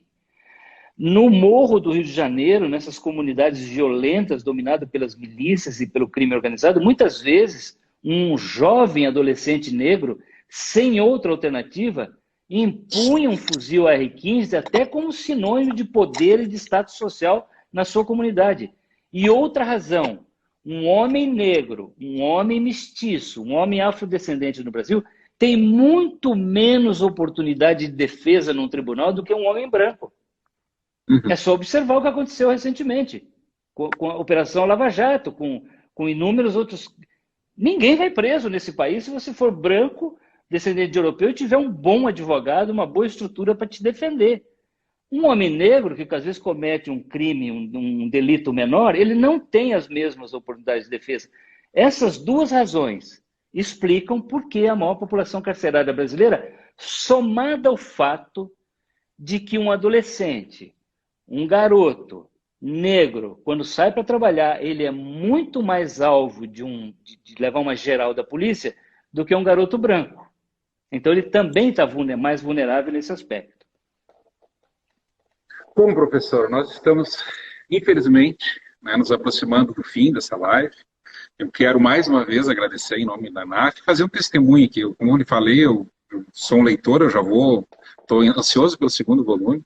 No Morro do Rio de Janeiro, nessas comunidades violentas dominadas pelas milícias e pelo crime organizado, muitas vezes um jovem adolescente negro, sem outra alternativa, impunha um fuzil AR-15 até como sinônimo de poder e de status social na sua comunidade. E outra razão, um homem negro, um homem mestiço, um homem afrodescendente no Brasil tem muito menos oportunidade de defesa num tribunal do que um homem branco. É só observar o que aconteceu recentemente, com a Operação Lava Jato, com inúmeros outros... Ninguém vai preso nesse país se você for branco, descendente de europeu, e tiver um bom advogado, uma boa estrutura para te defender. Um homem negro, que às vezes comete um crime, um delito menor, ele não tem as mesmas oportunidades de defesa. Essas duas razões explicam por que a maior população carcerária brasileira, somada ao fato de que um adolescente, um garoto negro, quando sai para trabalhar, ele é muito mais alvo de levar uma geral da polícia do que um garoto branco. Então, ele também está mais vulnerável nesse aspecto. Bom, professor, nós estamos, infelizmente, né, nos aproximando do fim dessa live. Eu quero mais uma vez agradecer em nome da NAF, fazer um testemunho aqui. Como eu lhe falei, eu sou um leitor, estou ansioso pelo segundo volume,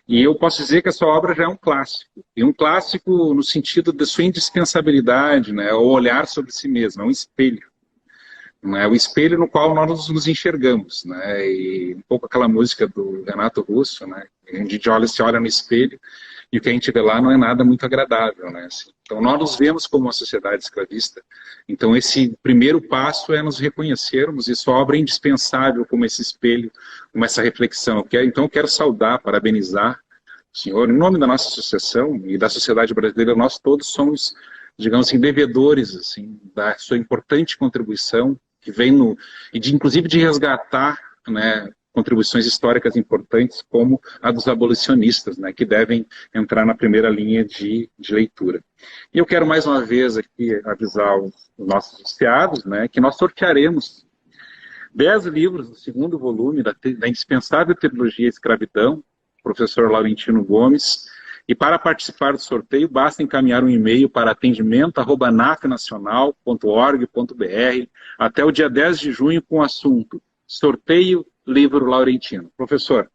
e eu posso dizer que a sua obra já é um clássico. E um clássico no sentido da sua indispensabilidade, né, o olhar sobre si mesmo, é um espelho. É o espelho no qual nós nos enxergamos, né? E um pouco aquela música do Renato Russo, né? A gente se olha no espelho e o que a gente vê lá não é nada muito agradável, né? Assim, então nós nos vemos como uma sociedade escravista. Então esse primeiro passo é nos reconhecermos, e sua obra é indispensável como esse espelho, como essa reflexão. Então eu quero saudar, parabenizar o senhor, em nome da nossa associação e da sociedade brasileira. Nós todos somos, digamos assim, devedores assim, da sua importante contribuição, que vem inclusive de resgatar, né, contribuições históricas importantes como a dos abolicionistas, né, que devem entrar na primeira linha de leitura. E eu quero mais uma vez aqui avisar os nossos associados, né, que nós sortearemos 10 livros do segundo volume da indispensável trilogia Escravidão, professor Laurentino Gomes. E para participar do sorteio, basta encaminhar um e-mail para atendimento@nafnacional.org.br até o dia 10 de junho com o assunto Sorteio Livro Laurentino. Professor,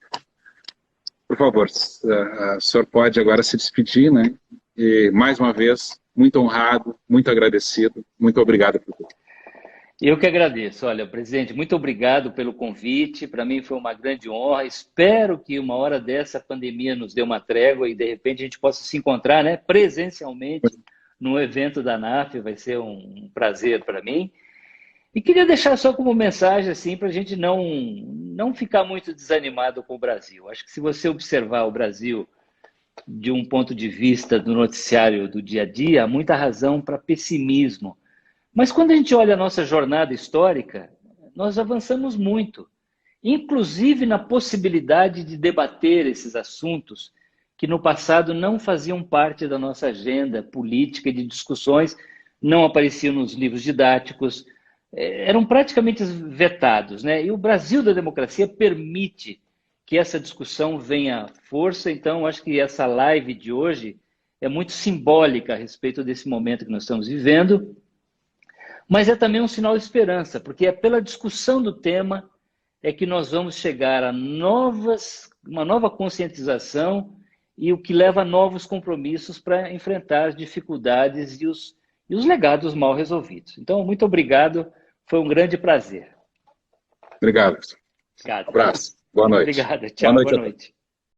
por favor, o senhor pode agora se despedir, né? E, mais uma vez, muito honrado, muito agradecido, muito obrigado por tudo. Eu que agradeço. Olha, presidente, muito obrigado pelo convite. Para mim foi uma grande honra. Espero que uma hora dessa a pandemia nos dê uma trégua e, de repente, a gente possa se encontrar, né, presencialmente no evento da NAF. Vai ser um prazer para mim. E queria deixar só como mensagem, assim, para a gente não ficar muito desanimado com o Brasil. Acho que se você observar o Brasil de um ponto de vista do noticiário do dia a dia, há muita razão para pessimismo. Mas quando a gente olha a nossa jornada histórica, nós avançamos muito, inclusive na possibilidade de debater esses assuntos que no passado não faziam parte da nossa agenda política e de discussões, não apareciam nos livros didáticos, eram praticamente vetados, né? E o Brasil da democracia permite que essa discussão venha à força. Então, acho que essa live de hoje é muito simbólica a respeito desse momento que nós estamos vivendo. Mas é também um sinal de esperança, porque é pela discussão do tema é que nós vamos chegar a uma nova conscientização e o que leva a novos compromissos para enfrentar as dificuldades e os legados mal resolvidos. Então, muito obrigado, foi um grande prazer. Obrigado. Obrigado. Um abraço. Boa noite. Obrigado. Tchau. Boa noite.